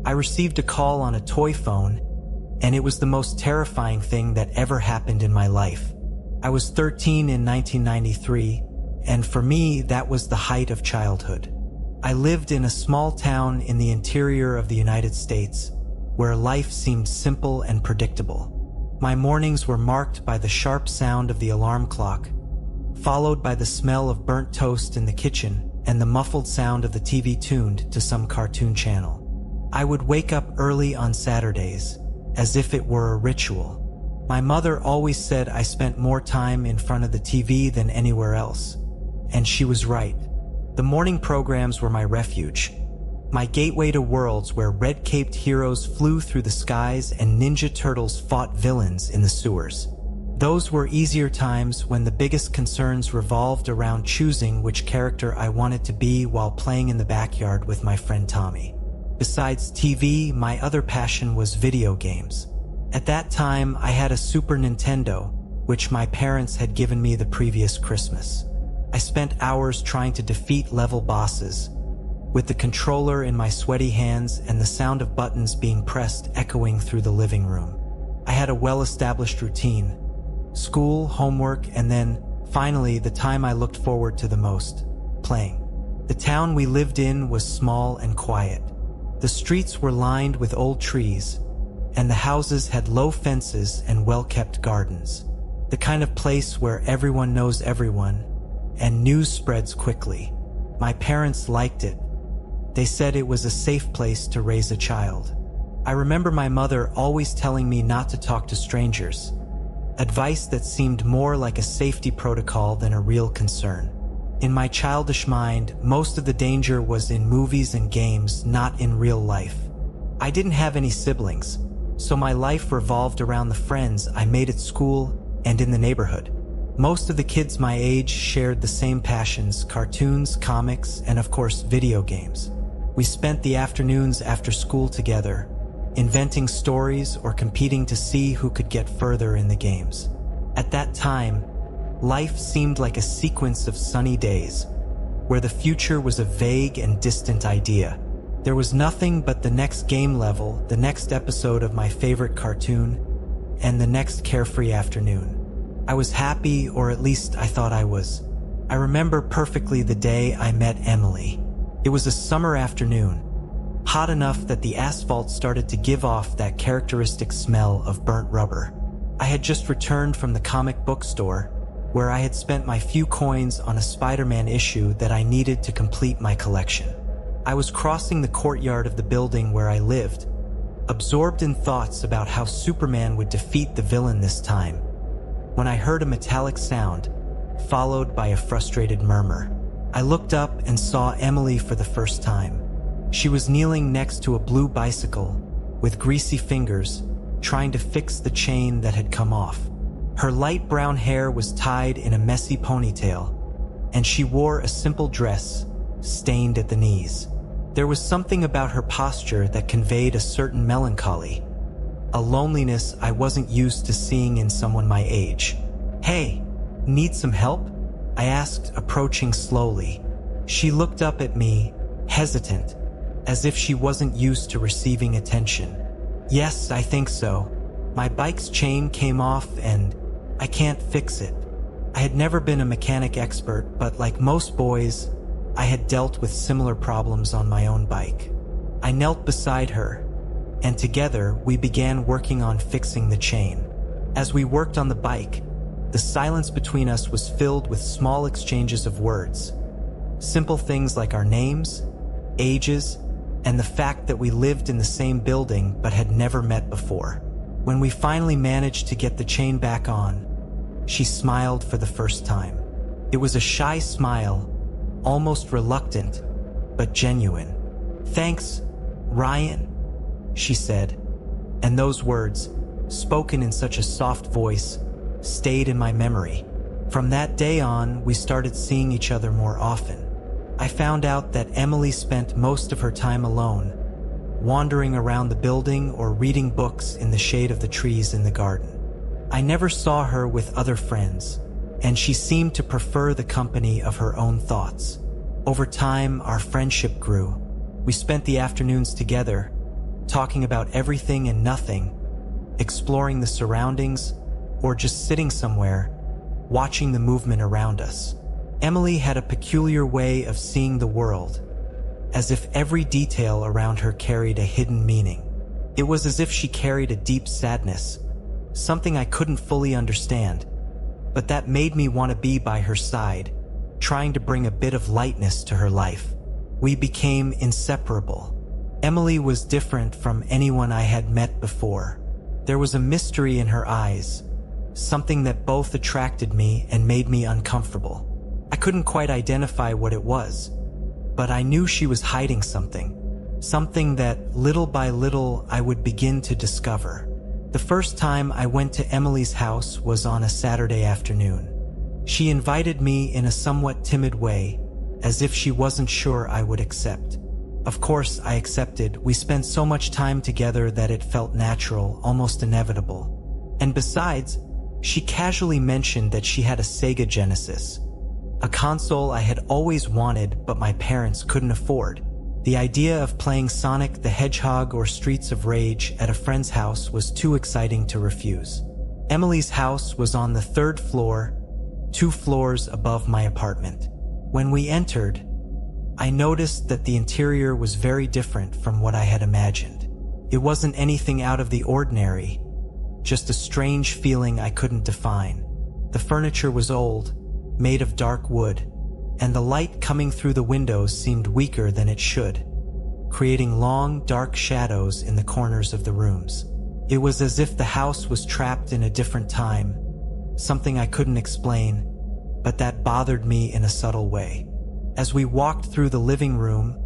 I received a call on a toy phone, and it was the most terrifying thing that ever happened in my life. I was 13 in 1993, and for me, that was the height of childhood. I lived in a small town in the interior of the United States, where life seemed simple and predictable. My mornings were marked by the sharp sound of the alarm clock, followed by the smell of burnt toast in the kitchen and the muffled sound of the TV tuned to some cartoon channel. I would wake up early on Saturdays, as if it were a ritual. My mother always said I spent more time in front of the TV than anywhere else, and she was right. The morning programs were my refuge, my gateway to worlds where red-caped heroes flew through the skies and Ninja Turtles fought villains in the sewers. Those were easier times when the biggest concerns revolved around choosing which character I wanted to be while playing in the backyard with my friend Tommy. Besides TV, my other passion was video games. At that time, I had a Super Nintendo, which my parents had given me the previous Christmas. I spent hours trying to defeat level bosses, with the controller in my sweaty hands and the sound of buttons being pressed echoing through the living room. I had a well-established routine: school, homework, and then, finally, the time I looked forward to the most: playing. The town we lived in was small and quiet. The streets were lined with old trees, and the houses had low fences and well-kept gardens. The kind of place where everyone knows everyone, and news spreads quickly. My parents liked it. They said it was a safe place to raise a child. I remember my mother always telling me not to talk to strangers, advice that seemed more like a safety protocol than a real concern. In my childish mind, most of the danger was in movies and games, not in real life. I didn't have any siblings, so my life revolved around the friends I made at school and in the neighborhood. Most of the kids my age shared the same passions: cartoons, comics, and of course, video games. We spent the afternoons after school together, inventing stories or competing to see who could get further in the games. At that time, life seemed like a sequence of sunny days, where the future was a vague and distant idea. There was nothing but the next game level, the next episode of my favorite cartoon, and the next carefree afternoon. I was happy, or at least I thought I was. I remember perfectly the day I met Emily. It was a summer afternoon, hot enough that the asphalt started to give off that characteristic smell of burnt rubber. I had just returned from the comic book store, where I had spent my few coins on a Spider-Man issue that I needed to complete my collection. I was crossing the courtyard of the building where I lived, absorbed in thoughts about how Superman would defeat the villain this time, when I heard a metallic sound, followed by a frustrated murmur. I looked up and saw Emily for the first time. She was kneeling next to a blue bicycle, with greasy fingers, trying to fix the chain that had come off. Her light brown hair was tied in a messy ponytail, and she wore a simple dress, stained at the knees. There was something about her posture that conveyed a certain melancholy, a loneliness I wasn't used to seeing in someone my age. "Hey, need some help?" I asked, approaching slowly. She looked up at me, hesitant, as if she wasn't used to receiving attention. "Yes, I think so. My bike's chain came off and I can't fix it." I had never been a mechanic expert, but like most boys, I had dealt with similar problems on my own bike. I knelt beside her, and together we began working on fixing the chain. As we worked on the bike, the silence between us was filled with small exchanges of words. Simple things like our names, ages, and the fact that we lived in the same building but had never met before. When we finally managed to get the chain back on, she smiled for the first time. It was a shy smile, almost reluctant, but genuine. "Thanks, Ryan," she said, and those words, spoken in such a soft voice, stayed in my memory. From that day on, we started seeing each other more often. I found out that Emily spent most of her time alone, wandering around the building or reading books in the shade of the trees in the garden. I never saw her with other friends, and she seemed to prefer the company of her own thoughts. Over time, our friendship grew. We spent the afternoons together, talking about everything and nothing, exploring the surroundings, or just sitting somewhere, watching the movement around us. Emily had a peculiar way of seeing the world, as if every detail around her carried a hidden meaning. It was as if she carried a deep sadness, something I couldn't fully understand, but that made me want to be by her side, trying to bring a bit of lightness to her life. We became inseparable. Emily was different from anyone I had met before. There was a mystery in her eyes, something that both attracted me and made me uncomfortable. I couldn't quite identify what it was, but I knew she was hiding something that little by little I would begin to discover. The first time I went to Emily's house was on a Saturday afternoon. She invited me in a somewhat timid way, as if she wasn't sure I would accept. Of course, I accepted. We spent so much time together that it felt natural, almost inevitable. And besides, she casually mentioned that she had a Sega Genesis, a console I had always wanted but my parents couldn't afford. The idea of playing Sonic the Hedgehog or Streets of Rage at a friend's house was too exciting to refuse. Emily's house was on the 3rd floor, 2 floors above my apartment. When we entered, I noticed that the interior was very different from what I had imagined. It wasn't anything out of the ordinary, just a strange feeling I couldn't define. The furniture was old, made of dark wood, and the light coming through the windows seemed weaker than it should, creating long, dark shadows in the corners of the rooms. It was as if the house was trapped in a different time, something I couldn't explain, but that bothered me in a subtle way. As we walked through the living room,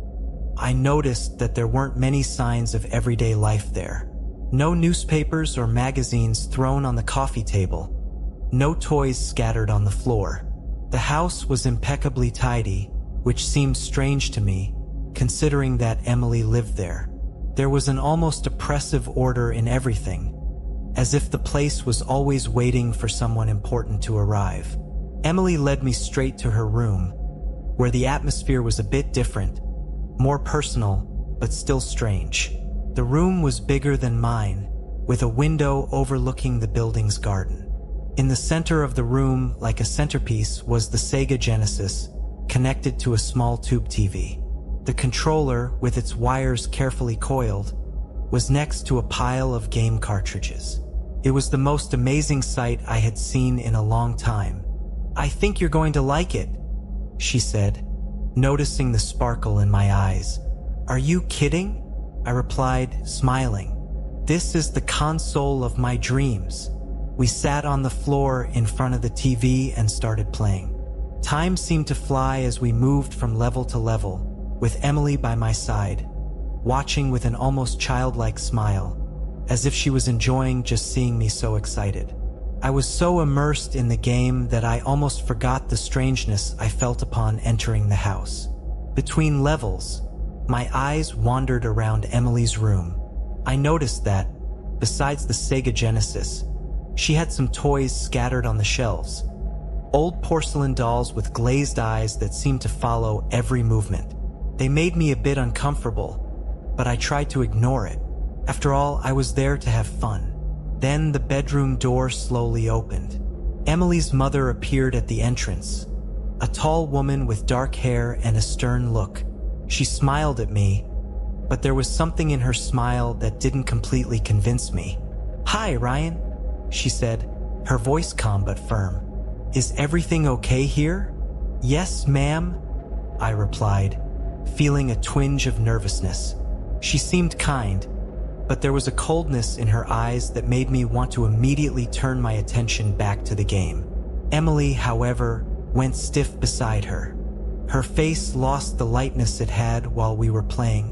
I noticed that there weren't many signs of everyday life there. No newspapers or magazines thrown on the coffee table, no toys scattered on the floor. The house was impeccably tidy, which seemed strange to me, considering that Emily lived there. There was an almost oppressive order in everything, as if the place was always waiting for someone important to arrive. Emily led me straight to her room, where the atmosphere was a bit different, more personal, but still strange. The room was bigger than mine, with a window overlooking the building's garden. In the center of the room, like a centerpiece, was the Sega Genesis, connected to a small tube TV. The controller, with its wires carefully coiled, was next to a pile of game cartridges. It was the most amazing sight I had seen in a long time. "I think you're going to like it," she said, noticing the sparkle in my eyes. "Are you kidding?" I replied, smiling. "This is the console of my dreams." We sat on the floor in front of the TV and started playing. Time seemed to fly as we moved from level to level, with Emily by my side, watching with an almost childlike smile, as if she was enjoying just seeing me so excited. I was so immersed in the game that I almost forgot the strangeness I felt upon entering the house. Between levels, my eyes wandered around Emily's room. I noticed that, besides the Sega Genesis, she had some toys scattered on the shelves. Old porcelain dolls with glazed eyes that seemed to follow every movement. They made me a bit uncomfortable, but I tried to ignore it. After all, I was there to have fun. Then the bedroom door slowly opened. Emily's mother appeared at the entrance, a tall woman with dark hair and a stern look. She smiled at me, but there was something in her smile that didn't completely convince me. "Hi, Ryan," she said, her voice calm but firm. "Is everything okay here?" "Yes, ma'am," I replied, feeling a twinge of nervousness. She seemed kind, but there was a coldness in her eyes that made me want to immediately turn my attention back to the game. Emily, however, went stiff beside her. Her face lost the lightness it had while we were playing,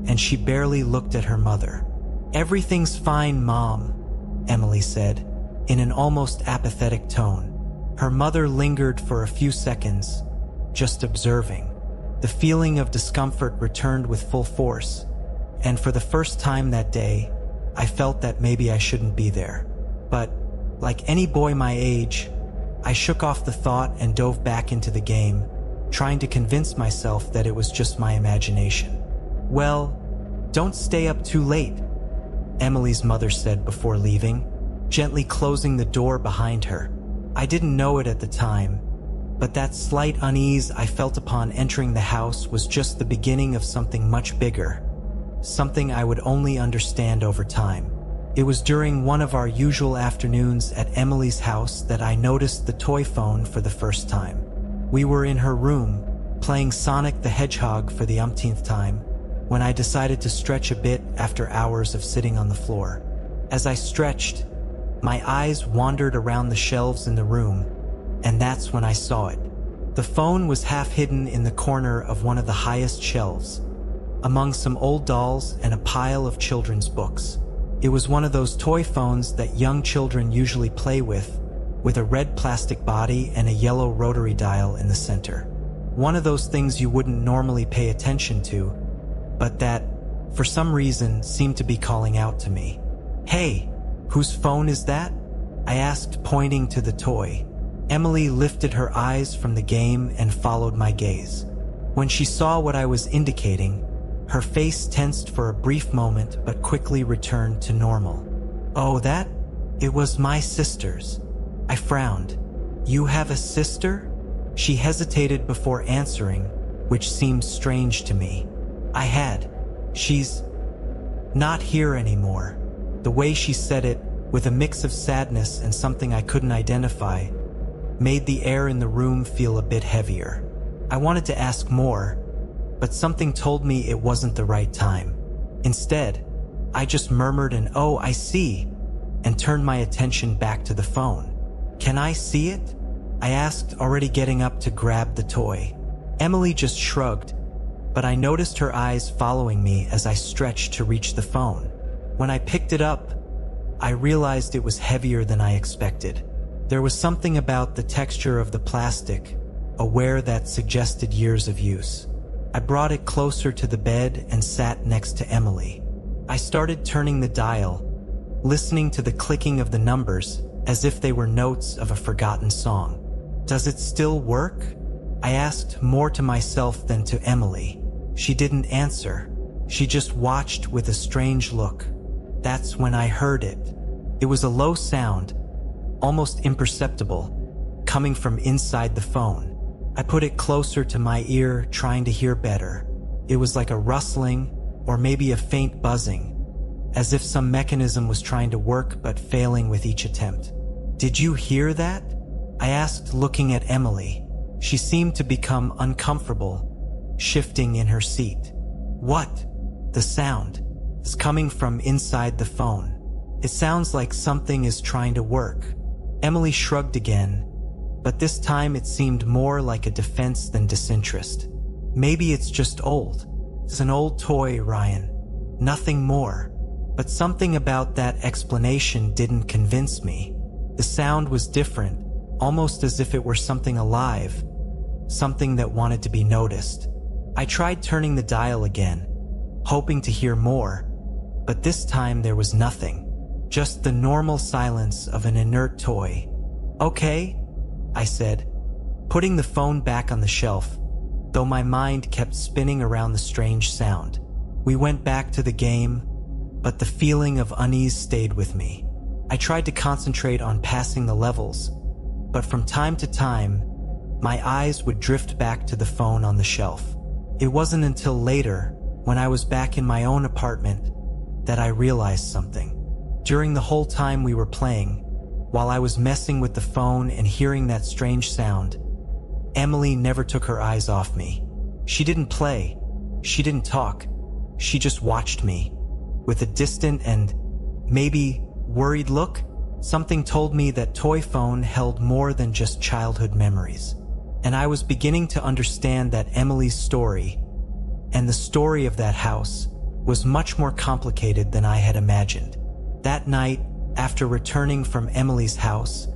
and she barely looked at her mother. "Everything's fine, Mom," Emily said, in an almost apathetic tone. Her mother lingered for a few seconds, just observing. The feeling of discomfort returned with full force, and for the first time that day, I felt that maybe I shouldn't be there. But, like any boy my age, I shook off the thought and dove back into the game, trying to convince myself that it was just my imagination. "Well, don't stay up too late," Emily's mother said before leaving, gently closing the door behind her. I didn't know it at the time, but that slight unease I felt upon entering the house was just the beginning of something much bigger, something I would only understand over time. It was during one of our usual afternoons at Emily's house that I noticed the toy phone for the first time. We were in her room, playing Sonic the Hedgehog for the umpteenth time, when I decided to stretch a bit after hours of sitting on the floor. As I stretched, my eyes wandered around the shelves in the room, and that's when I saw it. The phone was half hidden in the corner of one of the highest shelves, among some old dolls and a pile of children's books. It was one of those toy phones that young children usually play with a red plastic body and a yellow rotary dial in the center. One of those things you wouldn't normally pay attention to, but that, for some reason, seemed to be calling out to me. "Hey, whose phone is that?" I asked, pointing to the toy. Emily lifted her eyes from the game and followed my gaze. When she saw what I was indicating, her face tensed for a brief moment but quickly returned to normal. "Oh, that? It was my sister's." I frowned. "You have a sister?" She hesitated before answering, which seemed strange to me. I had. "She's not here anymore." The way she said it, with a mix of sadness and something I couldn't identify, made the air in the room feel a bit heavier. I wanted to ask more, but something told me it wasn't the right time. Instead, I just murmured an "Oh, I see," and turned my attention back to the phone. "Can I see it?" I asked, already getting up to grab the toy. Emily just shrugged, but I noticed her eyes following me as I stretched to reach the phone. When I picked it up, I realized it was heavier than I expected. There was something about the texture of the plastic, a wear that suggested years of use. I brought it closer to the bed and sat next to Emily. I started turning the dial, listening to the clicking of the numbers as if they were notes of a forgotten song. "Does it still work?" I asked, more to myself than to Emily. She didn't answer. She just watched with a strange look. That's when I heard it. It was a low sound, almost imperceptible, coming from inside the phone. I put it closer to my ear, trying to hear better. It was like a rustling, or maybe a faint buzzing, as if some mechanism was trying to work but failing with each attempt. "Did you hear that?" I asked, looking at Emily. She seemed to become uncomfortable, shifting in her seat. "What?" The sound is coming from inside the phone. "It sounds like something is trying to work." Emily shrugged again, but this time it seemed more like a defense than disinterest. "Maybe it's just old. It's an old toy, Ryan. Nothing more." But something about that explanation didn't convince me. The sound was different, almost as if it were something alive, something that wanted to be noticed. I tried turning the dial again, hoping to hear more, but this time there was nothing, just the normal silence of an inert toy. "Okay," I said, putting the phone back on the shelf, though my mind kept spinning around the strange sound. We went back to the game, but the feeling of unease stayed with me. I tried to concentrate on passing the levels, but from time to time, my eyes would drift back to the phone on the shelf. It wasn't until later, when I was back in my own apartment, that I realized something. During the whole time we were playing, while I was messing with the phone and hearing that strange sound, Emily never took her eyes off me. She didn't play. She didn't talk. She just watched me, with a distant and maybe worried look. Something told me that toy phone held more than just childhood memories. And I was beginning to understand that Emily's story, and the story of that house, was much more complicated than I had imagined. That night, after returning from Emily's house,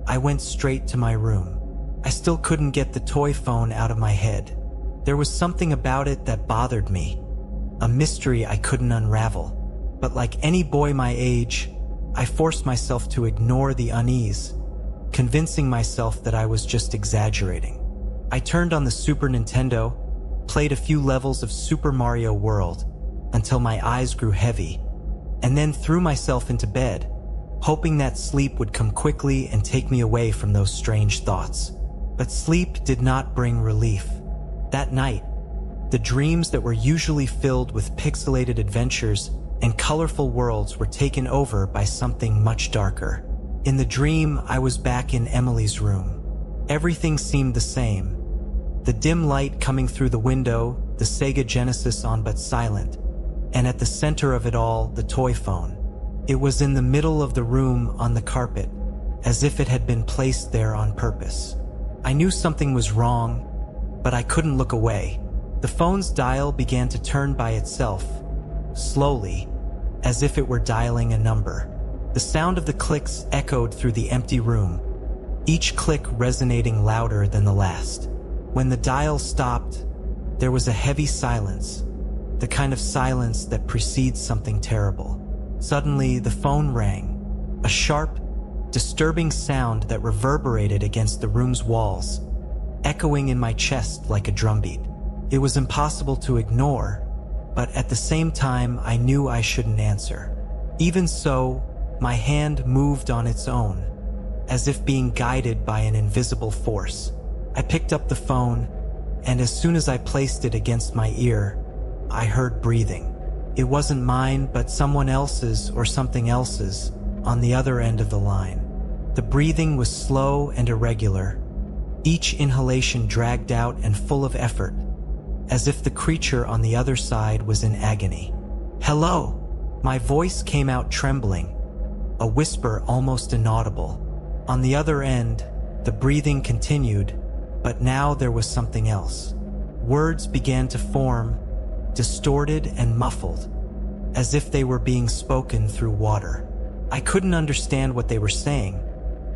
I went straight to my room. I still couldn't get the toy phone out of my head. There was something about it that bothered me, a mystery I couldn't unravel. But like any boy my age, I forced myself to ignore the unease, convincing myself that I was just exaggerating. I turned on the Super Nintendo, played a few levels of Super Mario World, until my eyes grew heavy, and then threw myself into bed, hoping that sleep would come quickly and take me away from those strange thoughts. But sleep did not bring relief. That night, the dreams that were usually filled with pixelated adventures and colorful worlds were taken over by something much darker. In the dream, I was back in Emily's room. Everything seemed the same. The dim light coming through the window, the Sega Genesis on but silent, and at the center of it all, the toy phone. It was in the middle of the room on the carpet, as if it had been placed there on purpose. I knew something was wrong, but I couldn't look away. The phone's dial began to turn by itself, slowly, as if it were dialing a number. The sound of the clicks echoed through the empty room, each click resonating louder than the last. When the dial stopped, there was a heavy silence, the kind of silence that precedes something terrible. Suddenly, the phone rang, a sharp, disturbing sound that reverberated against the room's walls, echoing in my chest like a drumbeat. It was impossible to ignore, but at the same time, I knew I shouldn't answer. Even so, my hand moved on its own, as if being guided by an invisible force. I picked up the phone, and as soon as I placed it against my ear, I heard breathing. It wasn't mine, but someone else's or something else's on the other end of the line. The breathing was slow and irregular, each inhalation dragged out and full of effort, as if the creature on the other side was in agony. "Hello!" My voice came out trembling, a whisper almost inaudible. On the other end, the breathing continued, but now there was something else. Words began to form, distorted and muffled, as if they were being spoken through water. I couldn't understand what they were saying,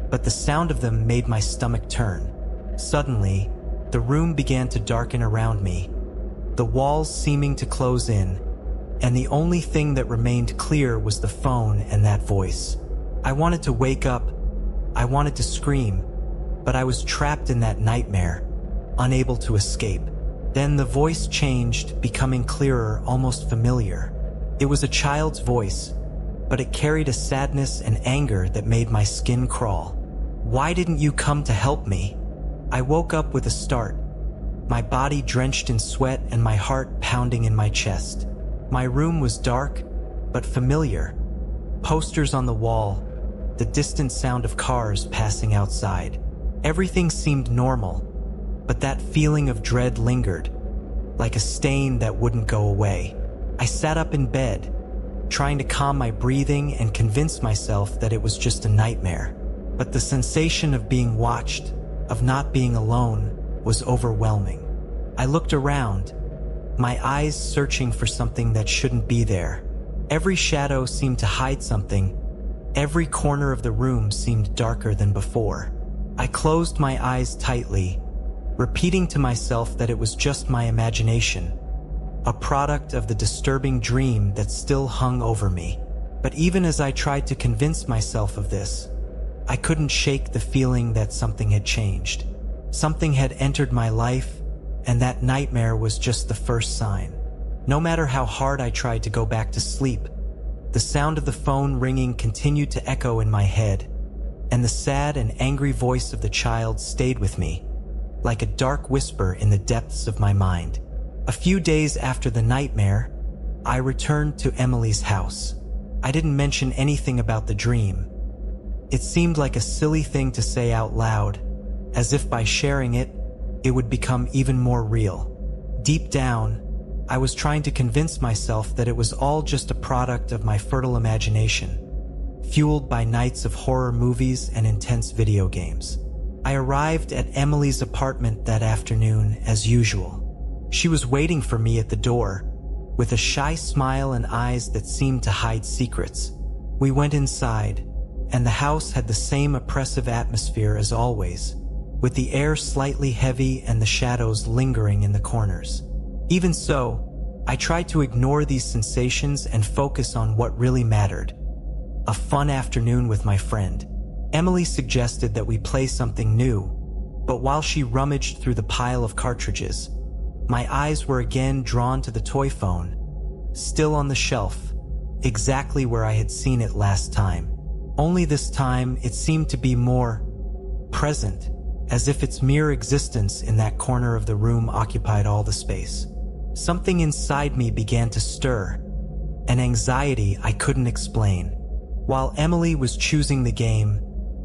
but the sound of them made my stomach turn. Suddenly, the room began to darken around me, the walls seeming to close in, and the only thing that remained clear was the phone and that voice. I wanted to wake up, I wanted to scream, but I was trapped in that nightmare, unable to escape. Then the voice changed, becoming clearer, almost familiar. It was a child's voice, but it carried a sadness and anger that made my skin crawl. "Why didn't you come to help me?" I woke up with a start, my body drenched in sweat and my heart pounding in my chest. My room was dark, but familiar. Posters on the wall, the distant sound of cars passing outside. Everything seemed normal, but that feeling of dread lingered, like a stain that wouldn't go away. I sat up in bed, trying to calm my breathing and convince myself that it was just a nightmare. But the sensation of being watched, of not being alone, was overwhelming. I looked around, my eyes searching for something that shouldn't be there. Every shadow seemed to hide something. Every corner of the room seemed darker than before. I closed my eyes tightly, repeating to myself that it was just my imagination, a product of the disturbing dream that still hung over me. But even as I tried to convince myself of this, I couldn't shake the feeling that something had changed. Something had entered my life, and that nightmare was just the first sign. No matter how hard I tried to go back to sleep, the sound of the phone ringing continued to echo in my head, and the sad and angry voice of the child stayed with me, like a dark whisper in the depths of my mind. A few days after the nightmare, I returned to Emily's house. I didn't mention anything about the dream. It seemed like a silly thing to say out loud, as if by sharing it, it would become even more real. Deep down, I was trying to convince myself that it was all just a product of my fertile imagination, fueled by nights of horror movies and intense video games. I arrived at Emily's apartment that afternoon as usual. She was waiting for me at the door, with a shy smile and eyes that seemed to hide secrets. We went inside, and the house had the same oppressive atmosphere as always, with the air slightly heavy and the shadows lingering in the corners. Even so, I tried to ignore these sensations and focus on what really mattered: a fun afternoon with my friend. Emily suggested that we play something new, but while she rummaged through the pile of cartridges, my eyes were again drawn to the toy phone, still on the shelf, exactly where I had seen it last time. Only this time it seemed to be more present, as if its mere existence in that corner of the room occupied all the space. Something inside me began to stir, an anxiety I couldn't explain. While Emily was choosing the game,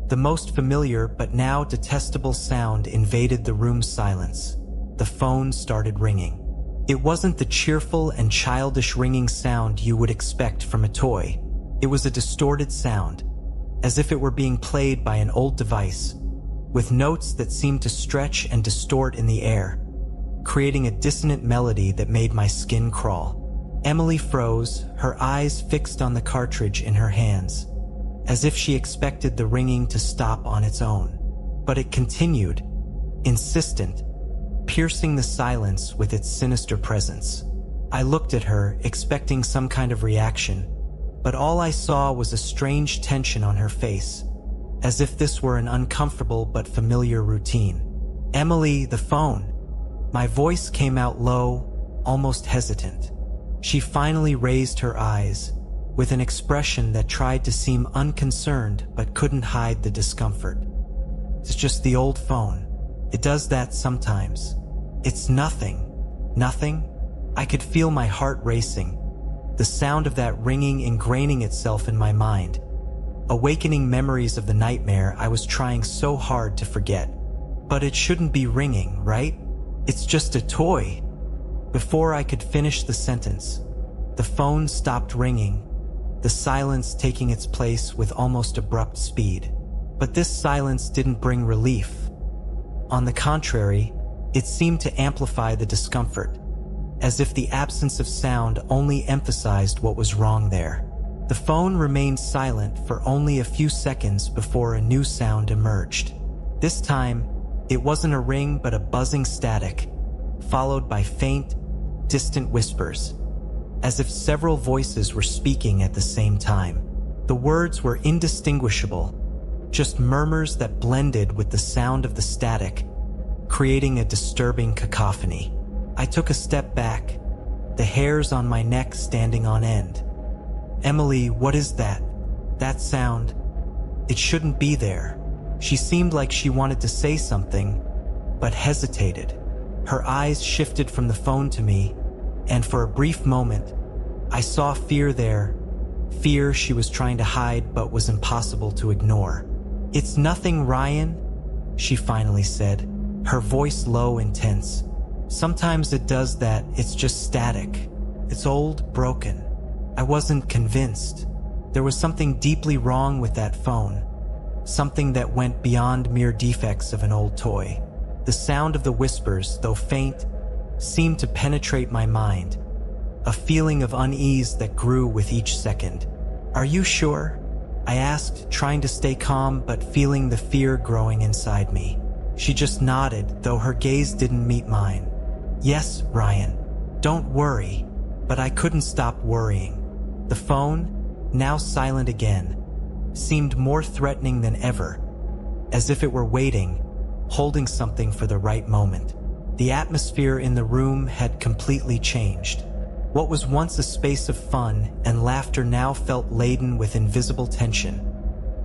the most familiar but now detestable sound invaded the room's silence. The phone started ringing. It wasn't the cheerful and childish ringing sound you would expect from a toy. It was a distorted sound, as if it were being played by an old device, with notes that seemed to stretch and distort in the air, creating a dissonant melody that made my skin crawl. Emily froze, her eyes fixed on the cartridge in her hands, as if she expected the ringing to stop on its own. But it continued, insistent, piercing the silence with its sinister presence. I looked at her, expecting some kind of reaction, but all I saw was a strange tension on her face, as if this were an uncomfortable but familiar routine. "Emily, the phone." My voice came out low, almost hesitant. She finally raised her eyes, with an expression that tried to seem unconcerned but couldn't hide the discomfort. "It's just the old phone. It does that sometimes. It's nothing." Nothing? I could feel my heart racing, the sound of that ringing ingraining itself in my mind, awakening memories of the nightmare I was trying so hard to forget. "But it shouldn't be ringing, right? It's just a toy." Before I could finish the sentence, the phone stopped ringing, the silence taking its place with almost abrupt speed. But this silence didn't bring relief. On the contrary, it seemed to amplify the discomfort, as if the absence of sound only emphasized what was wrong there. The phone remained silent for only a few seconds before a new sound emerged. This time, it wasn't a ring but a buzzing static, followed by faint, distant whispers, as if several voices were speaking at the same time. The words were indistinguishable, just murmurs that blended with the sound of the static, creating a disturbing cacophony. I took a step back, the hairs on my neck standing on end. "Emily, what is that? That sound? It shouldn't be there." She seemed like she wanted to say something, but hesitated. Her eyes shifted from the phone to me, and for a brief moment, I saw fear there, fear she was trying to hide but was impossible to ignore. "It's nothing, Ryan," she finally said, her voice low and tense. "Sometimes it does that, it's just static. It's old, broken." I wasn't convinced. There was something deeply wrong with that phone, something that went beyond mere defects of an old toy. The sound of the whispers, though faint, seemed to penetrate my mind, a feeling of unease that grew with each second. "Are you sure?" I asked, trying to stay calm but feeling the fear growing inside me. She just nodded, though her gaze didn't meet mine. "Yes, Ryan. Don't worry." But I couldn't stop worrying. The phone, now silent again, seemed more threatening than ever, as if it were waiting, holding something for the right moment. The atmosphere in the room had completely changed. What was once a space of fun and laughter now felt laden with invisible tension,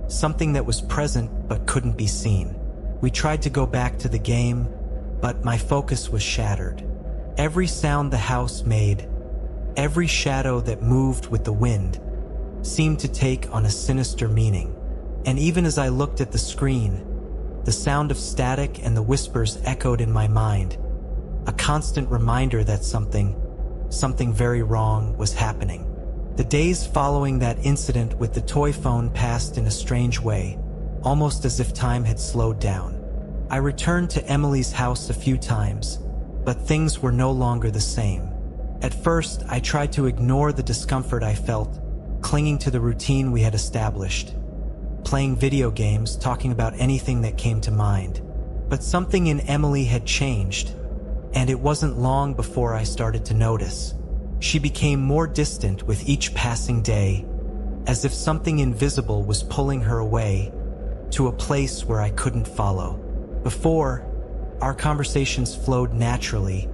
something that was present but couldn't be seen. We tried to go back to the game, but my focus was shattered. Every sound the house made, every shadow that moved with the wind, seemed to take on a sinister meaning. And even as I looked at the screen, the sound of static and the whispers echoed in my mind, a constant reminder that something very wrong was happening. The days following that incident with the toy phone passed in a strange way, almost as if time had slowed down. I returned to Emily's house a few times, but things were no longer the same. At first, I tried to ignore the discomfort I felt, clinging to the routine we had established, playing video games, talking about anything that came to mind. But something in Emily had changed, and it wasn't long before I started to notice. She became more distant with each passing day, as if something invisible was pulling her away to a place where I couldn't follow. Before, our conversations flowed naturally,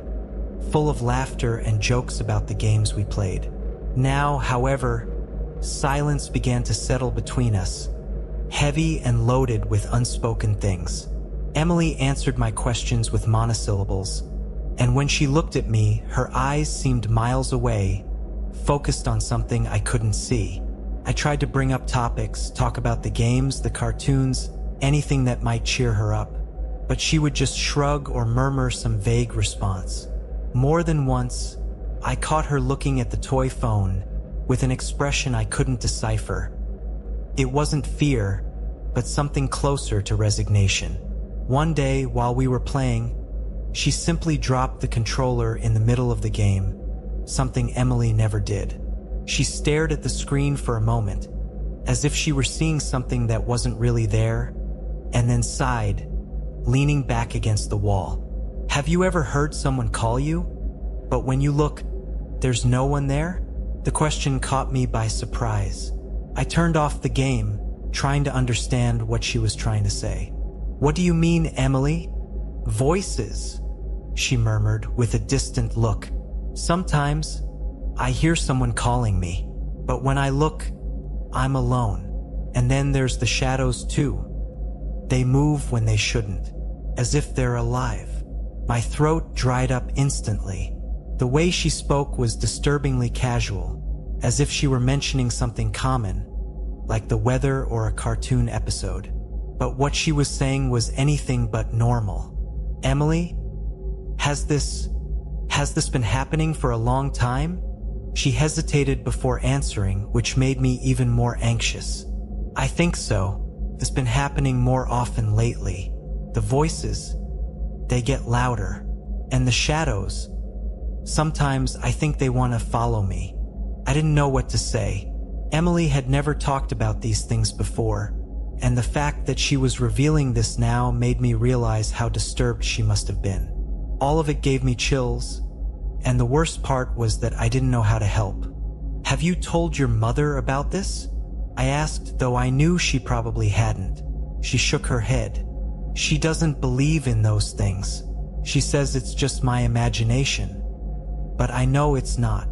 full of laughter and jokes about the games we played. Now, however, Silence began to settle between us, heavy and loaded with unspoken things. Emily answered my questions with monosyllables, and when she looked at me, her eyes seemed miles away, focused on something I couldn't see. I tried to bring up topics, talk about the games, the cartoons, anything that might cheer her up, but she would just shrug or murmur some vague response. More than once, I caught her looking at the toy phone with an expression I couldn't decipher. It wasn't fear, but something closer to resignation. One day, while we were playing, she simply dropped the controller in the middle of the game, something Emily never did. She stared at the screen for a moment, as if she were seeing something that wasn't really there, and then sighed, leaning back against the wall. Have you ever heard someone call you, but when you look, there's no one there? The question caught me by surprise. I turned off the game, trying to understand what she was trying to say. What do you mean, Emily? Voices, she murmured with a distant look. Sometimes, I hear someone calling me, but when I look, I'm alone. And then there's the shadows too. They move when they shouldn't, as if they're alive. My throat dried up instantly. The way she spoke was disturbingly casual, as if she were mentioning something common, like the weather or a cartoon episode. But what she was saying was anything but normal. Emily, has this been happening for a long time? She hesitated before answering, which made me even more anxious. I think so. It's been happening more often lately. The voices, they get louder. And the shadows, sometimes I think they want to follow me. I didn't know what to say. Emily had never talked about these things before, and the fact that she was revealing this now made me realize how disturbed she must have been. All of it gave me chills, and the worst part was that I didn't know how to help. Have you told your mother about this? I asked, though I knew she probably hadn't. She shook her head. She doesn't believe in those things. She says it's just my imagination. But I know it's not.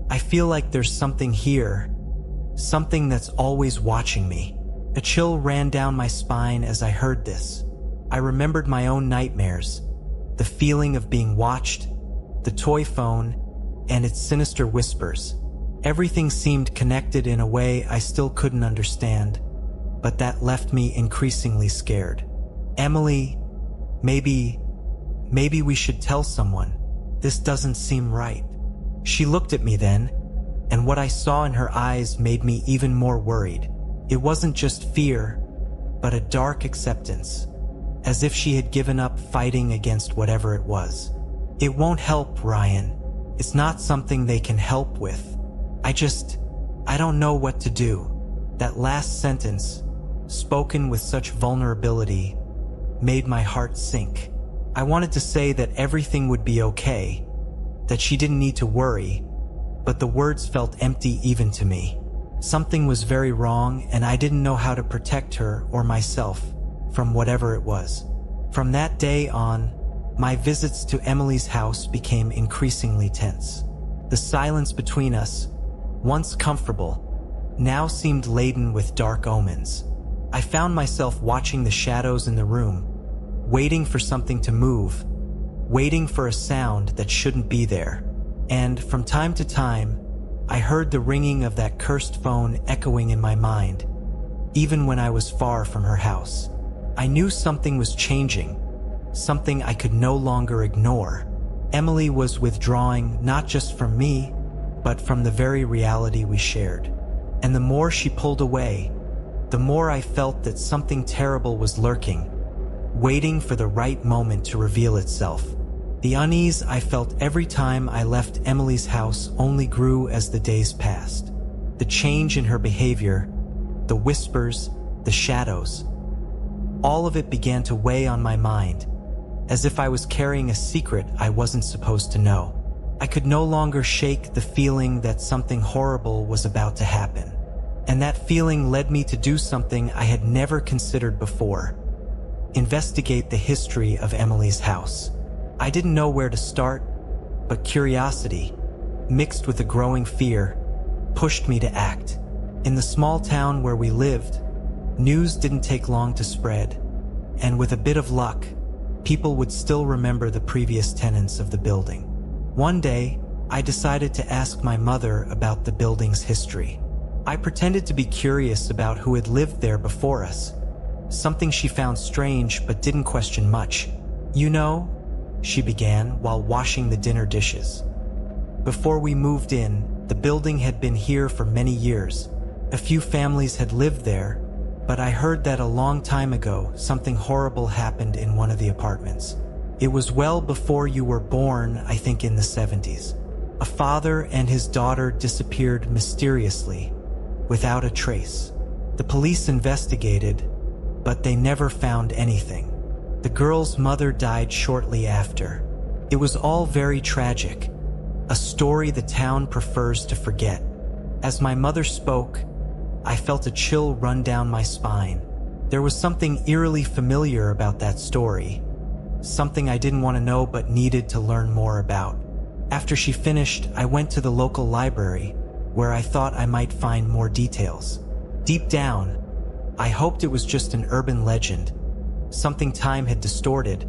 I feel like there's something here, something that's always watching me. A chill ran down my spine as I heard this. I remembered my own nightmares, the feeling of being watched, the toy phone, and its sinister whispers. Everything seemed connected in a way I still couldn't understand, but that left me increasingly scared. Emily, maybe we should tell someone. This doesn't seem right. She looked at me then, and what I saw in her eyes made me even more worried. It wasn't just fear, but a dark acceptance, as if she had given up fighting against whatever it was. It won't help, Ryan. It's not something they can help with. I don't know what to do. That last sentence, spoken with such vulnerability, made my heart sink. I wanted to say that everything would be okay, that she didn't need to worry, but the words felt empty even to me. Something was very wrong, and I didn't know how to protect her or myself from whatever it was. From that day on, my visits to Emily's house became increasingly tense. The silence between us, once comfortable, now seemed laden with dark omens. I found myself watching the shadows in the room, waiting for something to move, waiting for a sound that shouldn't be there. And from time to time, I heard the ringing of that cursed phone echoing in my mind, even when I was far from her house. I knew something was changing, something I could no longer ignore. Emily was withdrawing not just from me, but from the very reality we shared. And the more she pulled away, the more I felt that something terrible was lurking, waiting for the right moment to reveal itself. The unease I felt every time I left Emily's house only grew as the days passed. The change in her behavior, the whispers, the shadows, all of it began to weigh on my mind, as if I was carrying a secret I wasn't supposed to know. I could no longer shake the feeling that something horrible was about to happen. And that feeling led me to do something I had never considered before: investigate the history of Emily's house. I didn't know where to start, but curiosity, mixed with a growing fear, pushed me to act. In the small town where we lived, news didn't take long to spread, and with a bit of luck, people would still remember the previous tenants of the building. One day, I decided to ask my mother about the building's history. I pretended to be curious about who had lived there before us, something she found strange but didn't question much. "You know," she began while washing the dinner dishes. "Before we moved in, the building had been here for many years. A few families had lived there, but I heard that a long time ago, something horrible happened in one of the apartments. It was well before you were born, I think in the 70s. A father and his daughter disappeared mysteriously, without a trace. The police investigated, but they never found anything. The girl's mother died shortly after. It was all very tragic, a story the town prefers to forget." As my mother spoke, I felt a chill run down my spine. There was something eerily familiar about that story, something I didn't want to know but needed to learn more about. After she finished, I went to the local library, where I thought I might find more details. Deep down, I hoped it was just an urban legend, something time had distorted,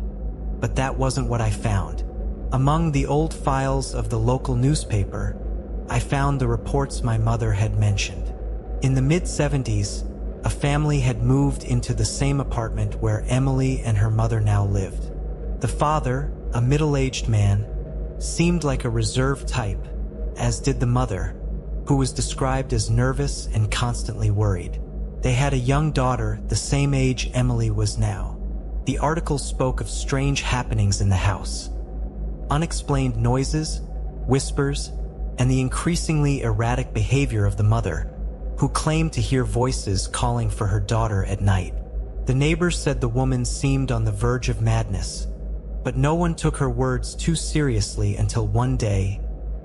but that wasn't what I found. Among the old files of the local newspaper, I found the reports my mother had mentioned. In the mid-70s, a family had moved into the same apartment where Emily and her mother now lived. The father, a middle-aged man, seemed like a reserved type, as did the mother, who was described as nervous and constantly worried. They had a young daughter the same age Emily was now. The article spoke of strange happenings in the house. Unexplained noises, whispers, and the increasingly erratic behavior of the mother, who claimed to hear voices calling for her daughter at night. The neighbors said the woman seemed on the verge of madness, but no one took her words too seriously until one day,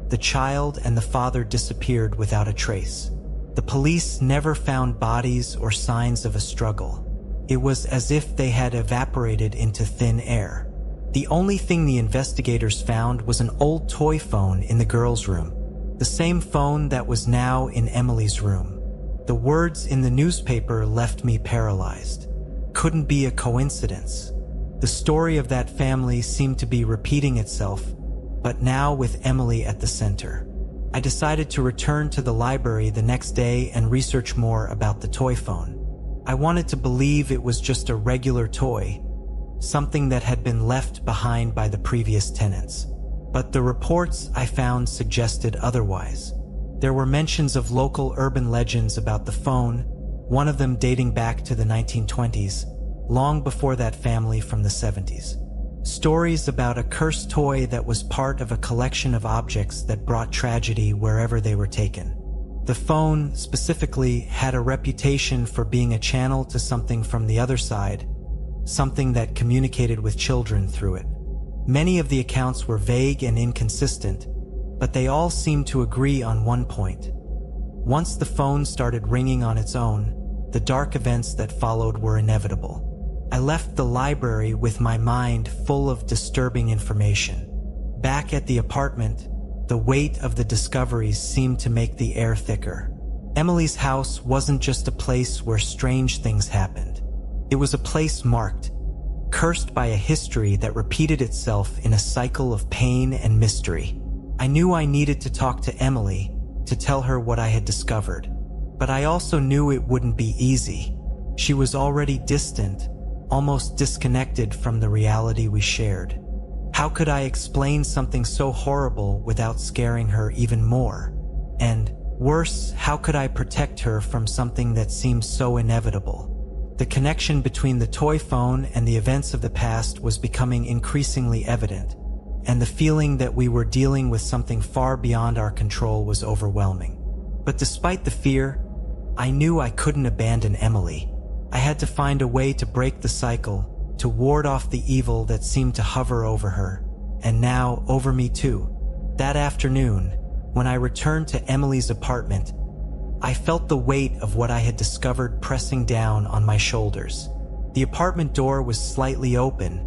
the child and the father disappeared without a trace. The police never found bodies or signs of a struggle. It was as if they had evaporated into thin air. The only thing the investigators found was an old toy phone in the girl's room, the same phone that was now in Emily's room. The words in the newspaper left me paralyzed. Couldn't be a coincidence. The story of that family seemed to be repeating itself, but now with Emily at the center. I decided to return to the library the next day and research more about the toy phone. I wanted to believe it was just a regular toy, something that had been left behind by the previous tenants. But the reports I found suggested otherwise. There were mentions of local urban legends about the phone, one of them dating back to the 1920s, long before that family from the 70s. Stories about a cursed toy that was part of a collection of objects that brought tragedy wherever they were taken. The phone, specifically, had a reputation for being a channel to something from the other side, something that communicated with children through it. Many of the accounts were vague and inconsistent, but they all seemed to agree on one point. Once the phone started ringing on its own, the dark events that followed were inevitable. I left the library with my mind full of disturbing information. Back at the apartment, the weight of the discoveries seemed to make the air thicker. Emily's house wasn't just a place where strange things happened. It was a place marked, cursed by a history that repeated itself in a cycle of pain and mystery. I knew I needed to talk to Emily to tell her what I had discovered, but I also knew it wouldn't be easy. She was already distant, almost disconnected from the reality we shared. How could I explain something so horrible without scaring her even more? And, worse, how could I protect her from something that seemed so inevitable? The connection between the toy phone and the events of the past was becoming increasingly evident, and the feeling that we were dealing with something far beyond our control was overwhelming. But despite the fear, I knew I couldn't abandon Emily. I had to find a way to break the cycle, to ward off the evil that seemed to hover over her, and now over me too. That afternoon, when I returned to Emily's apartment, I felt the weight of what I had discovered pressing down on my shoulders. The apartment door was slightly open,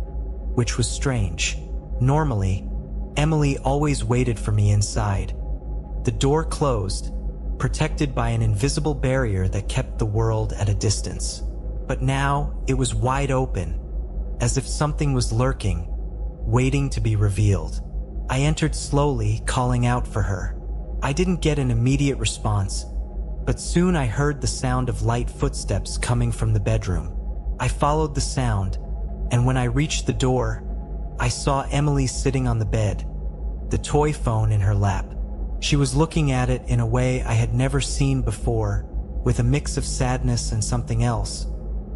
which was strange. Normally, Emily always waited for me inside. The door closed, protected by an invisible barrier that kept the world at a distance. But now it was wide open, as if something was lurking, waiting to be revealed. I entered slowly, calling out for her. I didn't get an immediate response, but soon I heard the sound of light footsteps coming from the bedroom. I followed the sound, and when I reached the door, I saw Emily sitting on the bed, the toy phone in her lap. She was looking at it in a way I had never seen before, with a mix of sadness and something else,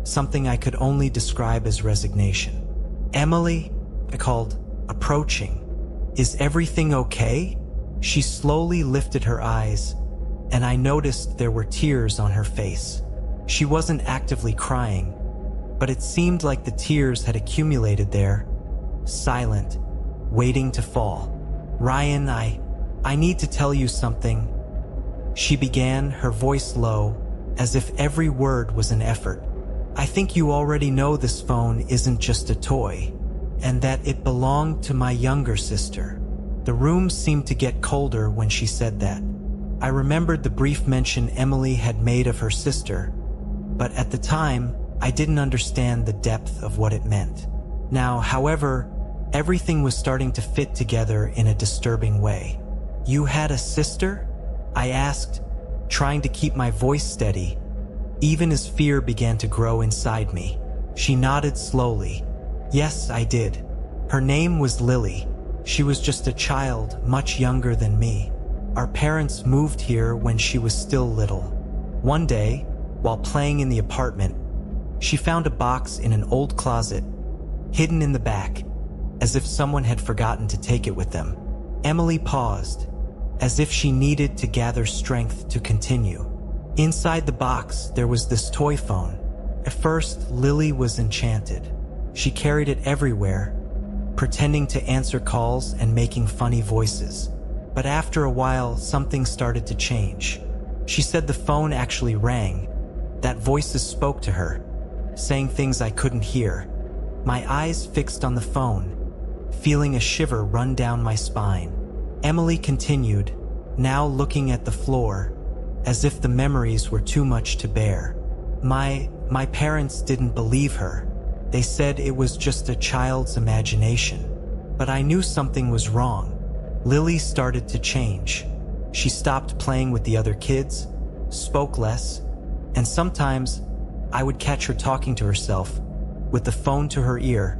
something I could only describe as resignation. "Emily," I called, approaching. "Is everything okay?" She slowly lifted her eyes, and I noticed there were tears on her face. She wasn't actively crying, but it seemed like the tears had accumulated there, silent, waiting to fall. "Ryan, I need to tell you something," she began, her voice low, as if every word was an effort. "I think you already know this phone isn't just a toy, and that it belonged to my younger sister." The room seemed to get colder when she said that. I remembered the brief mention Emily had made of her sister, but at the time, I didn't understand the depth of what it meant. Now, however, everything was starting to fit together in a disturbing way. "You had a sister?" I asked, trying to keep my voice steady, even as fear began to grow inside me. She nodded slowly. "Yes, I did. Her name was Lily. She was just a child, much younger than me. Our parents moved here when she was still little. One day, while playing in the apartment, she found a box in an old closet, hidden in the back, as if someone had forgotten to take it with them." Emily paused, as if she needed to gather strength to continue. "Inside the box, there was this toy phone. At first, Lily was enchanted. She carried it everywhere, pretending to answer calls and making funny voices. But after a while, something started to change. She said the phone actually rang, that voices spoke to her, saying things I couldn't hear. My eyes fixed on the phone, feeling a shiver run down my spine." Emily continued, now looking at the floor, as if the memories were too much to bear. My parents didn't believe her. They said it was just a child's imagination. But I knew something was wrong. Lily started to change. She stopped playing with the other kids, spoke less, and sometimes I would catch her talking to herself, with the phone to her ear,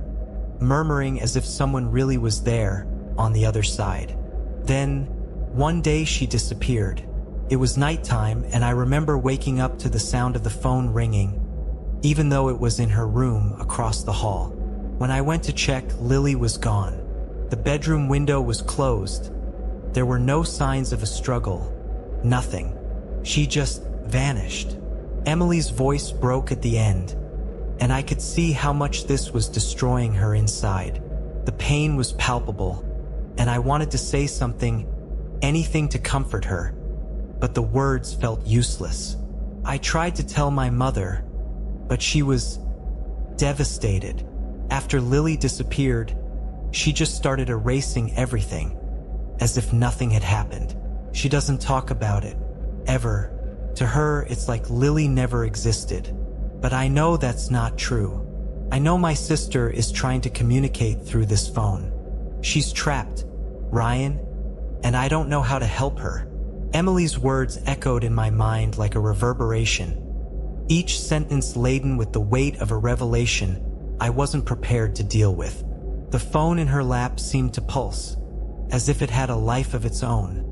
murmuring as if someone really was there on the other side. Then, one day she disappeared. It was nighttime, and I remember waking up to the sound of the phone ringing, even though it was in her room across the hall. When I went to check, Lily was gone. The bedroom window was closed. There were no signs of a struggle. Nothing. She just vanished. Emily's voice broke at the end, and I could see how much this was destroying her inside. The pain was palpable, and I wanted to say something, anything to comfort her, but the words felt useless. I tried to tell my mother, but she was devastated. After Lily disappeared, she just started erasing everything, as if nothing had happened. She doesn't talk about it, ever. To her, it's like Lily never existed. But I know that's not true. I know my sister is trying to communicate through this phone. She's trapped, Ryan, and I don't know how to help her. Emily's words echoed in my mind like a reverberation, each sentence laden with the weight of a revelation I wasn't prepared to deal with. The phone in her lap seemed to pulse, as if it had a life of its own,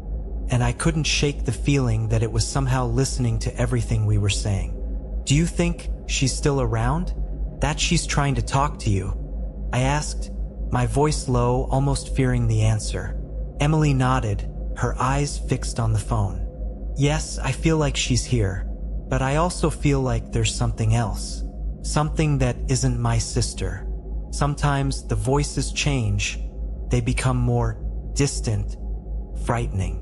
and I couldn't shake the feeling that it was somehow listening to everything we were saying. "Do you think she's still around? That she's trying to talk to you?" I asked, my voice low, almost fearing the answer. Emily nodded, her eyes fixed on the phone. "Yes, I feel like she's here, but I also feel like there's something else. Something that isn't my sister. Sometimes the voices change. They become more distant, frightening,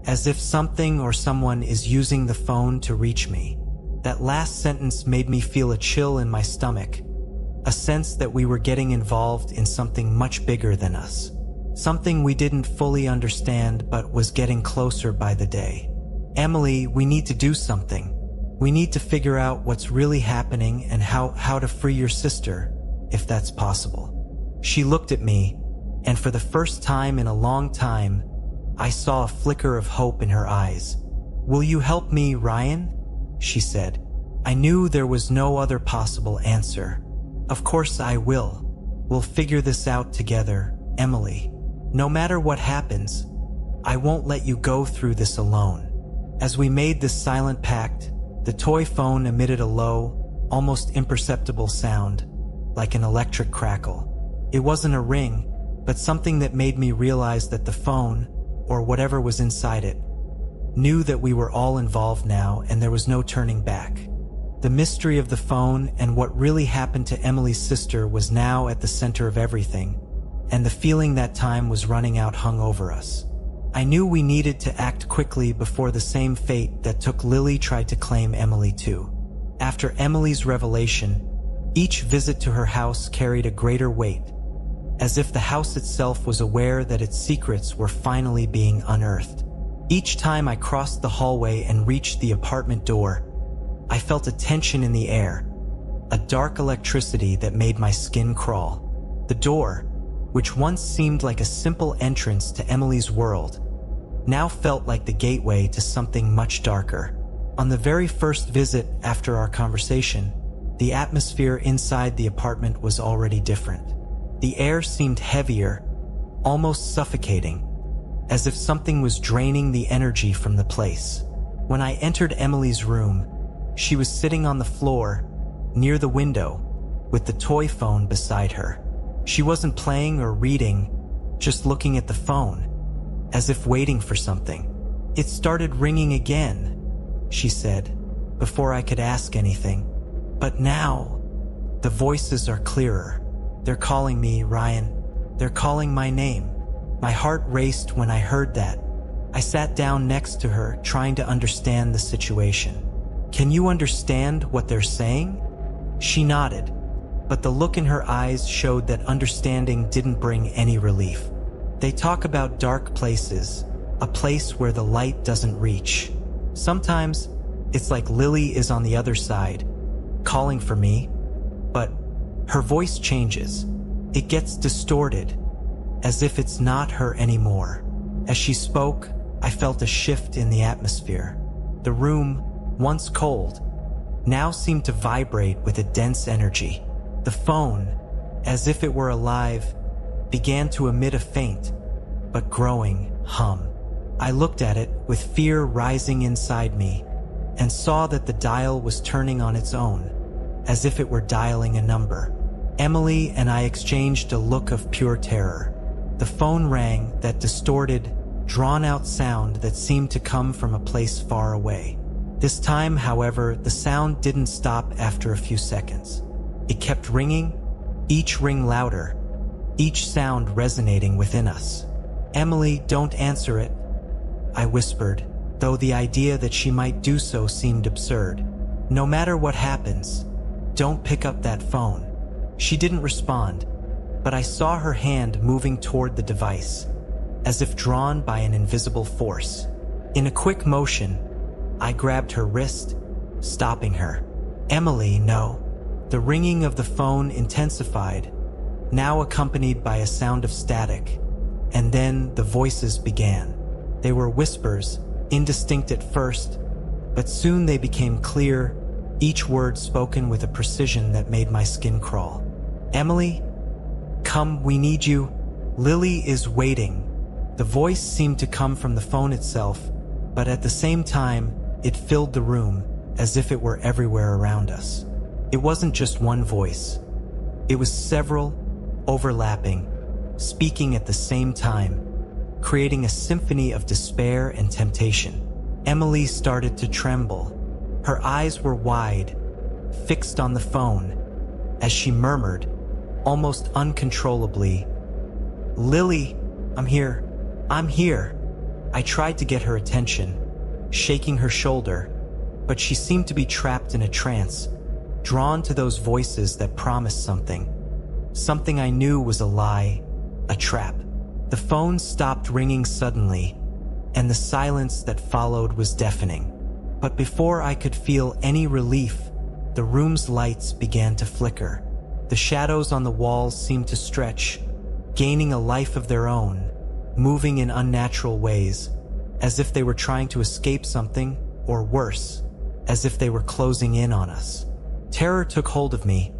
as if something or someone is using the phone to reach me." That last sentence made me feel a chill in my stomach, a sense that we were getting involved in something much bigger than us. Something we didn't fully understand but was getting closer by the day. "Emily, we need to do something. We need to figure out what's really happening and how to free your sister, if that's possible." She looked at me, and for the first time in a long time, I saw a flicker of hope in her eyes. "Will you help me, Ryan?" she said. I knew there was no other possible answer. "Of course I will. We'll figure this out together, Emily. No matter what happens, I won't let you go through this alone." As we made this silent pact, the toy phone emitted a low, almost imperceptible sound, like an electric crackle. It wasn't a ring, but something that made me realize that the phone, or whatever was inside it, knew that we were all involved now and there was no turning back. The mystery of the phone and what really happened to Emily's sister was now at the center of everything, and the feeling that time was running out hung over us. I knew we needed to act quickly before the same fate that took Lily tried to claim Emily too. After Emily's revelation, each visit to her house carried a greater weight, as if the house itself was aware that its secrets were finally being unearthed. Each time I crossed the hallway and reached the apartment door, I felt a tension in the air, a dark electricity that made my skin crawl. The door, which once seemed like a simple entrance to Emily's world, now felt like the gateway to something much darker. On the very first visit after our conversation, the atmosphere inside the apartment was already different. The air seemed heavier, almost suffocating, as if something was draining the energy from the place. When I entered Emily's room, she was sitting on the floor, near the window, with the toy phone beside her. She wasn't playing or reading, just looking at the phone, as if waiting for something. "It started ringing again," she said, before I could ask anything. "But now, the voices are clearer. They're calling me, Ryan. They're calling my name." My heart raced when I heard that. I sat down next to her, trying to understand the situation. "Can you understand what they're saying?" She nodded, but the look in her eyes showed that understanding didn't bring any relief. "They talk about dark places, a place where the light doesn't reach. Sometimes it's like Lily is on the other side, calling for me, but..." Her voice changes. It gets distorted, as if it's not her anymore. As she spoke, I felt a shift in the atmosphere. The room, once cold, now seemed to vibrate with a dense energy. The phone, as if it were alive, began to emit a faint, but growing, hum. I looked at it with fear rising inside me, and saw that the dial was turning on its own, as if it were dialing a number. Emily and I exchanged a look of pure terror. The phone rang, that distorted, drawn-out sound that seemed to come from a place far away. This time, however, the sound didn't stop after a few seconds. It kept ringing, each ring louder, each sound resonating within us. "Emily, don't answer it," I whispered, though the idea that she might do so seemed absurd. "No matter what happens, don't pick up that phone." She didn't respond, but I saw her hand moving toward the device, as if drawn by an invisible force. In a quick motion, I grabbed her wrist, stopping her. "Emily, no." The ringing of the phone intensified, now accompanied by a sound of static, and then the voices began. They were whispers, indistinct at first, but soon they became clear, each word spoken with a precision that made my skin crawl. "Emily, come, we need you. Lily is waiting." The voice seemed to come from the phone itself, but at the same time, it filled the room, as if it were everywhere around us. It wasn't just one voice. It was several, overlapping, speaking at the same time, creating a symphony of despair and temptation. Emily started to tremble. Her eyes were wide, fixed on the phone, as she murmured, almost uncontrollably, "Lily, I'm here. I'm here." I tried to get her attention, shaking her shoulder, but she seemed to be trapped in a trance, drawn to those voices that promised something. Something I knew was a lie, a trap. The phone stopped ringing suddenly, and the silence that followed was deafening. But before I could feel any relief, the room's lights began to flicker. The shadows on the walls seemed to stretch, gaining a life of their own, moving in unnatural ways, as if they were trying to escape something, or worse, as if they were closing in on us. Terror took hold of me.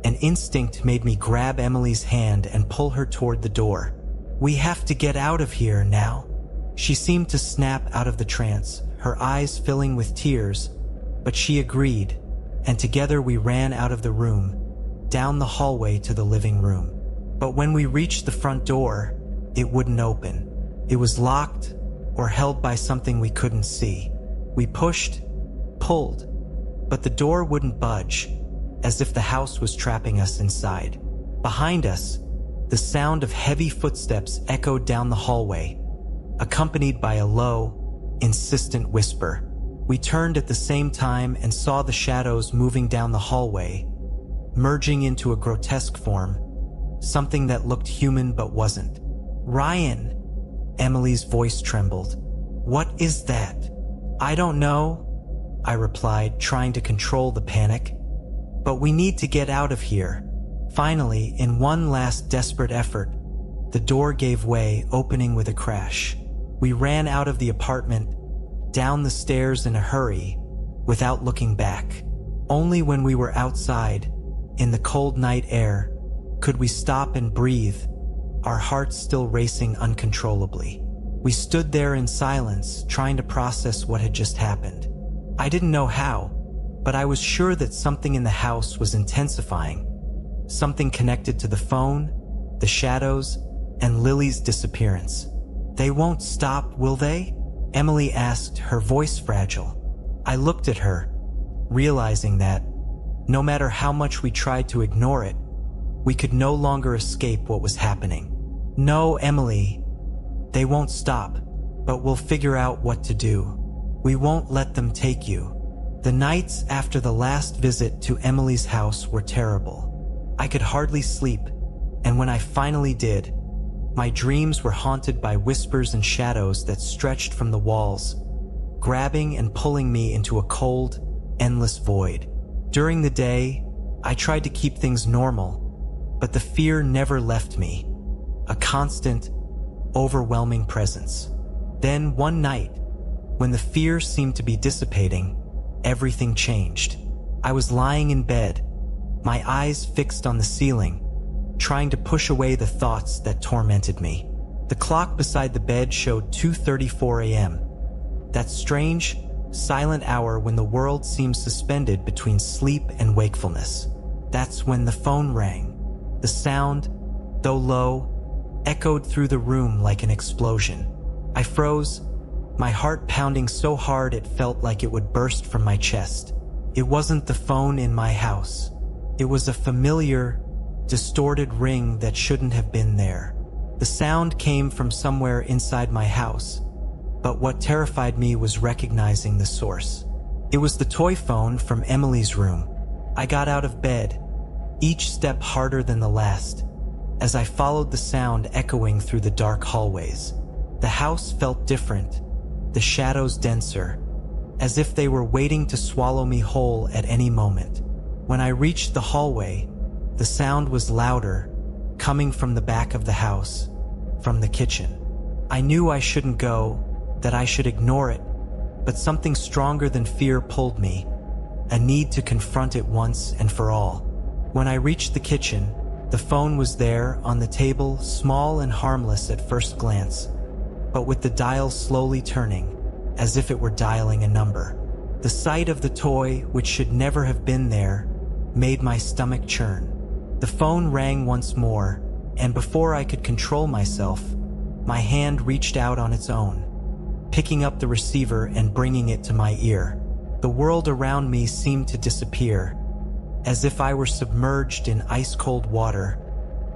An instinct made me grab Emily's hand and pull her toward the door. "We have to get out of here now." She seemed to snap out of the trance, her eyes filling with tears, but she agreed, and together we ran out of the room, down the hallway to the living room. But when we reached the front door, it wouldn't open. It was locked or held by something we couldn't see. We pushed, pulled, but the door wouldn't budge, as if the house was trapping us inside. Behind us, the sound of heavy footsteps echoed down the hallway, accompanied by a low, insistent whisper. We turned at the same time and saw the shadows moving down the hallway, merging into a grotesque form, something that looked human but wasn't. "Ryan!" Emily's voice trembled. "What is that?" "I don't know," I replied, trying to control the panic. "But we need to get out of here." Finally, in one last desperate effort, the door gave way, opening with a crash. We ran out of the apartment, down the stairs in a hurry, without looking back. Only when we were outside, in the cold night air, could we stop and breathe, our hearts still racing uncontrollably. We stood there in silence, trying to process what had just happened. I didn't know how, but I was sure that something in the house was intensifying. Something connected to the phone, the shadows, and Lily's disappearance. "They won't stop, will they?" Emily asked, her voice fragile. I looked at her, realizing that, no matter how much we tried to ignore it, we could no longer escape what was happening. "No, Emily, they won't stop, but we'll figure out what to do. We won't let them take you." The nights after the last visit to Emily's house were terrible. I could hardly sleep, and when I finally did, my dreams were haunted by whispers and shadows that stretched from the walls, grabbing and pulling me into a cold, endless void. During the day, I tried to keep things normal, but the fear never left me, a constant, overwhelming presence. Then one night, when the fear seemed to be dissipating, everything changed. I was lying in bed, my eyes fixed on the ceiling, trying to push away the thoughts that tormented me. The clock beside the bed showed 2:34 a.m., that strange, silent hour when the world seems suspended between sleep and wakefulness. That's when the phone rang. The sound, though low, echoed through the room like an explosion. I froze, my heart pounding so hard it felt like it would burst from my chest. It wasn't the phone in my house. It was a familiar, distorted ring that shouldn't have been there. The sound came from somewhere inside my house, but what terrified me was recognizing the source. It was the toy phone from Emily's room. I got out of bed, each step harder than the last, as I followed the sound echoing through the dark hallways. The house felt different, the shadows denser, as if they were waiting to swallow me whole at any moment. When I reached the hallway, the sound was louder, coming from the back of the house, from the kitchen. I knew I shouldn't go, that I should ignore it, but something stronger than fear pulled me, a need to confront it once and for all. When I reached the kitchen, the phone was there on the table, small and harmless at first glance, but with the dial slowly turning, as if it were dialing a number. The sight of the toy, which should never have been there, made my stomach churn. The phone rang once more, and before I could control myself, my hand reached out on its own, picking up the receiver and bringing it to my ear. The world around me seemed to disappear, as if I were submerged in ice-cold water,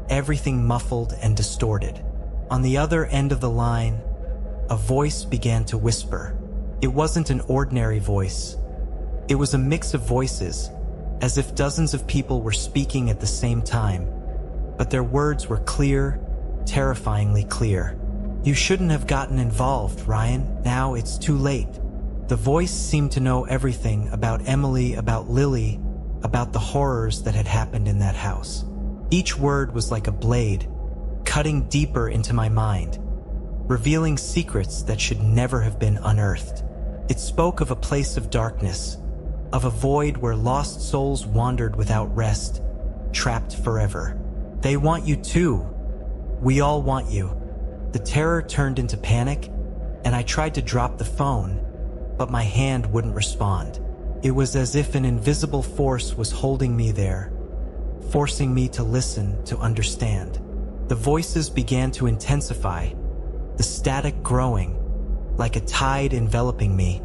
everything muffled and distorted. On the other end of the line, a voice began to whisper. It wasn't an ordinary voice. It was a mix of voices, as if dozens of people were speaking at the same time, but their words were clear, terrifyingly clear. "You shouldn't have gotten involved, Ryan. Now it's too late." The voice seemed to know everything about Emily, about Lily, about the horrors that had happened in that house. Each word was like a blade, cutting deeper into my mind, revealing secrets that should never have been unearthed. It spoke of a place of darkness, of a void where lost souls wandered without rest, trapped forever. "They want you too. We all want you." The terror turned into panic, and I tried to drop the phone, but my hand wouldn't respond. It was as if an invisible force was holding me there, forcing me to listen, to understand. The voices began to intensify, the static growing, like a tide enveloping me,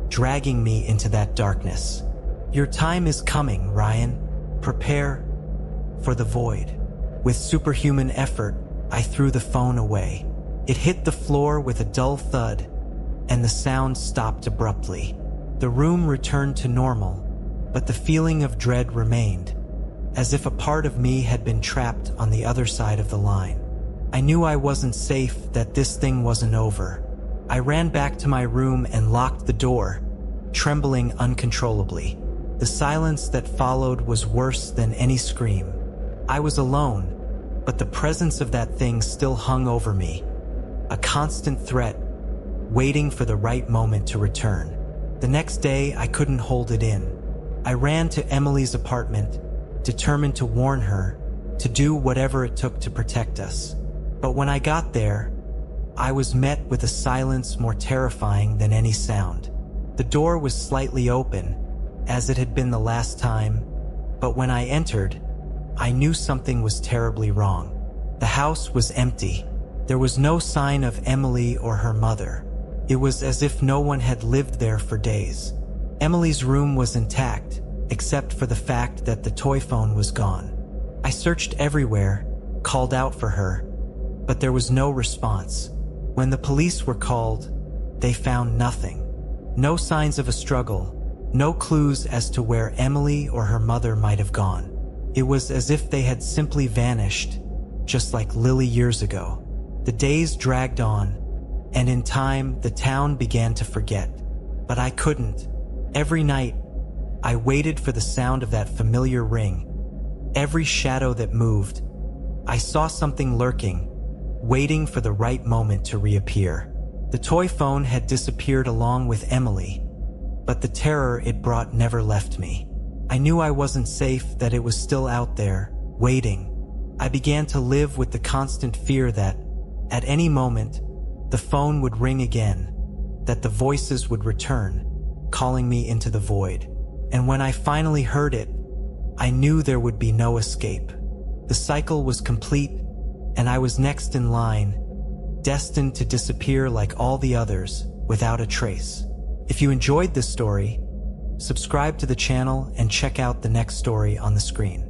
dragging me into that darkness. "Your time is coming, Ryan. Prepare for the void." With superhuman effort, I threw the phone away. It hit the floor with a dull thud, and the sound stopped abruptly. The room returned to normal, but the feeling of dread remained, as if a part of me had been trapped on the other side of the line. I knew I wasn't safe, that this thing wasn't over. I ran back to my room and locked the door, trembling uncontrollably. The silence that followed was worse than any scream. I was alone, but the presence of that thing still hung over me, a constant threat, waiting for the right moment to return. The next day, I couldn't hold it in. I ran to Emily's apartment, determined to warn her, to do whatever it took to protect us. But when I got there, I was met with a silence more terrifying than any sound. The door was slightly open, as it had been the last time, but when I entered, I knew something was terribly wrong. The house was empty. There was no sign of Emily or her mother. It was as if no one had lived there for days. Emily's room was intact, except for the fact that the toy phone was gone. I searched everywhere, called out for her, but there was no response. When the police were called, they found nothing. No signs of a struggle, no clues as to where Emily or her mother might have gone. It was as if they had simply vanished, just like Lily years ago. The days dragged on, and in time, the town began to forget. But I couldn't. Every night, I waited for the sound of that familiar ring. Every shadow that moved, I saw something lurking, waiting for the right moment to reappear. The toy phone had disappeared along with Emily, but the terror it brought never left me. I knew I wasn't safe, that it was still out there, waiting. I began to live with the constant fear that, at any moment, the phone would ring again, that the voices would return, calling me into the void. And when I finally heard it, I knew there would be no escape. The cycle was complete, and I was next in line, destined to disappear like all the others, without a trace. If you enjoyed this story, subscribe to the channel and check out the next story on the screen.